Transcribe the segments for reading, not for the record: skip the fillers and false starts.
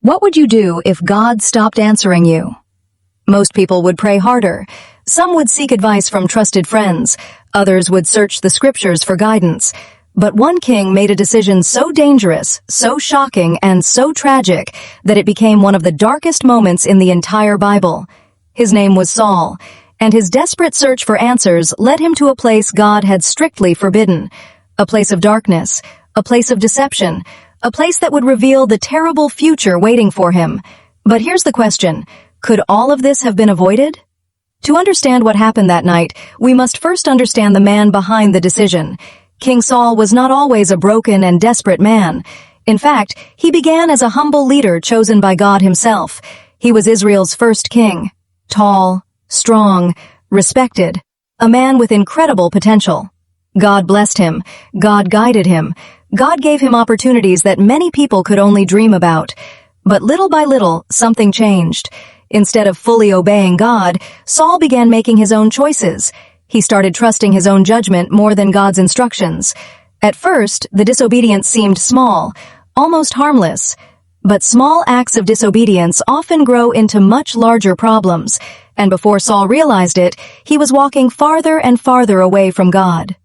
What would you do if God stopped answering you? Most people would pray harder. Some would seek advice from trusted friends. Others would search the scriptures for guidance. But one king made a decision so dangerous, so shocking, and so tragic that it became one of the darkest moments in the entire Bible. His name was Saul, and his desperate search for answers led him to a place God had strictly forbidden. A place of darkness, a place of deception, a place that would reveal the terrible future waiting for him. But here's the question: could all of this have been avoided? To understand what happened that night, we must first understand the man behind the decision. King Saul was not always a broken and desperate man. In fact, he began as a humble leader chosen by God himself. He was Israel's first king. Tall, strong, respected. A man with incredible potential. God blessed him. God guided him. God gave him opportunities that many people could only dream about. But little by little, something changed. Instead of fully obeying God, Saul began making his own choices. He started trusting his own judgment more than God's instructions. At first, the disobedience seemed small, almost harmless. But small acts of disobedience often grow into much larger problems, and before Saul realized it, he was walking farther and farther away from God.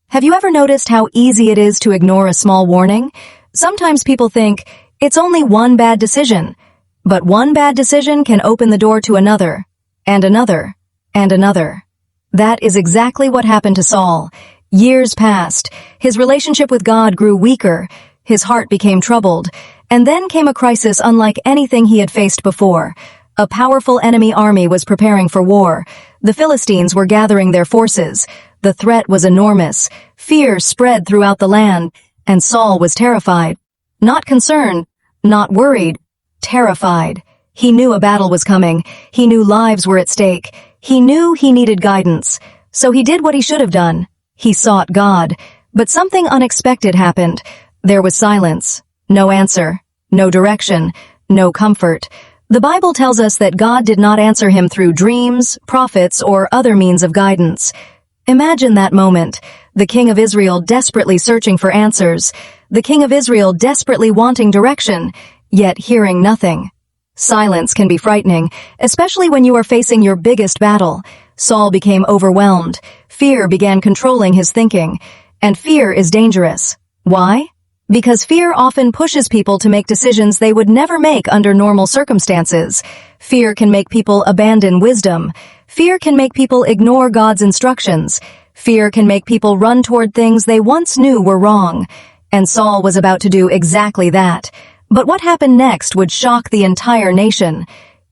Have you ever noticed how easy it is to ignore a small warning? Sometimes people think, it's only one bad decision. But one bad decision can open the door to another, and another, and another. That is exactly what happened to Saul. Years passed. His relationship with God grew weaker. His heart became troubled. And then came a crisis unlike anything he had faced before. A powerful enemy army was preparing for war. The Philistines were gathering their forces. The threat was enormous. Fear spread throughout the land, and Saul was terrified. Not concerned, not worried, terrified. He knew a battle was coming. He knew lives were at stake. He knew he needed guidance. So he did what he should have done. He sought God. But something unexpected happened. There was silence. No answer. No direction. No comfort. The Bible tells us that God did not answer him through dreams, prophets, or other means of guidance. Imagine that moment. The king of Israel desperately searching for answers. The king of Israel desperately wanting direction, yet hearing nothing. Silence can be frightening, especially when you are facing your biggest battle. Saul became overwhelmed. Fear began controlling his thinking. And fear is dangerous. Why? Because fear often pushes people to make decisions they would never make under normal circumstances. Fear can make people abandon wisdom. Fear can make people ignore God's instructions. Fear can make people run toward things they once knew were wrong. And Saul was about to do exactly that. But what happened next would shock the entire nation.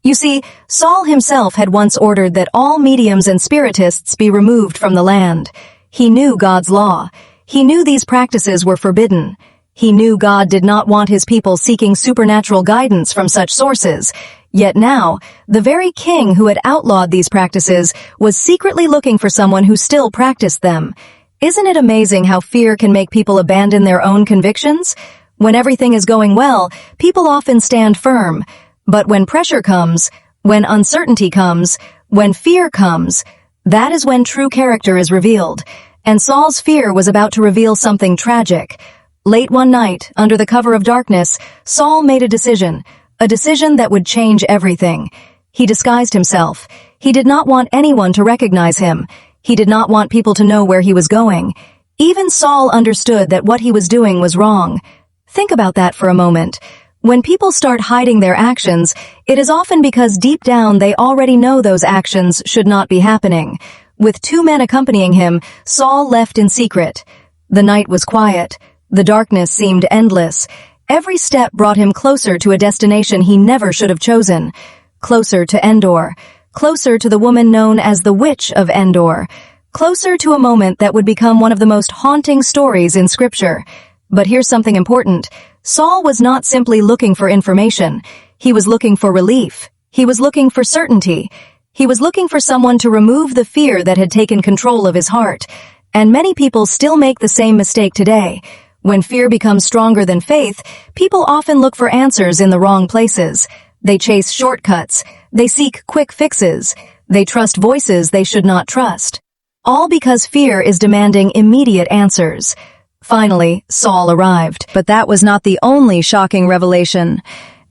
You see, Saul himself had once ordered that all mediums and spiritists be removed from the land. He knew God's law. He knew these practices were forbidden. He knew God did not want his people seeking supernatural guidance from such sources. Yet now, the very king who had outlawed these practices was secretly looking for someone who still practiced them. Isn't it amazing how fear can make people abandon their own convictions? When everything is going well, people often stand firm. But when pressure comes, when uncertainty comes, when fear comes, that is when true character is revealed. And Saul's fear was about to reveal something tragic. Late one night, under the cover of darkness, Saul made a decision that would change everything. He disguised himself. He did not want anyone to recognize him. He did not want people to know where he was going. Even Saul understood that what he was doing was wrong. Think about that for a moment. When people start hiding their actions, it is often because deep down they already know those actions should not be happening. With 2 men accompanying him, Saul left in secret. The night was quiet. The darkness seemed endless. Every step brought him closer to a destination he never should have chosen. Closer to Endor. Closer to the woman known as the Witch of Endor. Closer to a moment that would become one of the most haunting stories in Scripture. But here's something important. Saul was not simply looking for information. He was looking for relief. He was looking for certainty. He was looking for someone to remove the fear that had taken control of his heart. And many people still make the same mistake today. When fear becomes stronger than faith, people often look for answers in the wrong places. They chase shortcuts. They seek quick fixes. They trust voices they should not trust. All because fear is demanding immediate answers. Finally, Saul arrived. But that was not the only shocking revelation.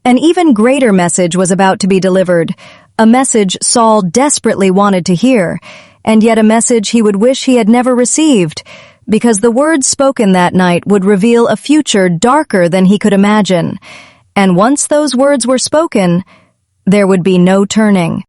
An even greater message was about to be delivered, a message Saul desperately wanted to hear, and yet a message he would wish he had never received, because the words spoken that night would reveal a future darker than he could imagine. And once those words were spoken, there would be no turning.